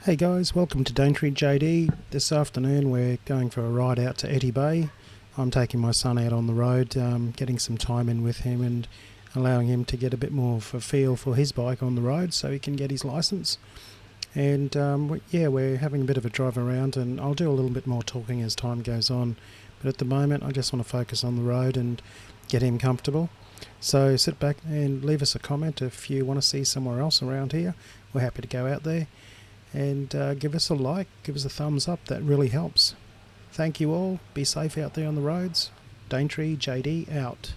Hey guys, welcome to Daintree JD. This afternoon we're going for a ride out to Etty Bay. I'm taking my son out on the road, getting some time in with him and allowing him to get a bit more of a feel for his bike on the road so he can get his licence. And we're having a bit of a drive around, and I'll do a little bit more talking as time goes on. But at the moment I just want to focus on the road and get him comfortable. So sit back and leave us a comment if you want to see somewhere else around here. We're happy to go out there. And give us a like, give us a thumbs up, that really helps. Thank you all, be safe out there on the roads. Daintree JD out.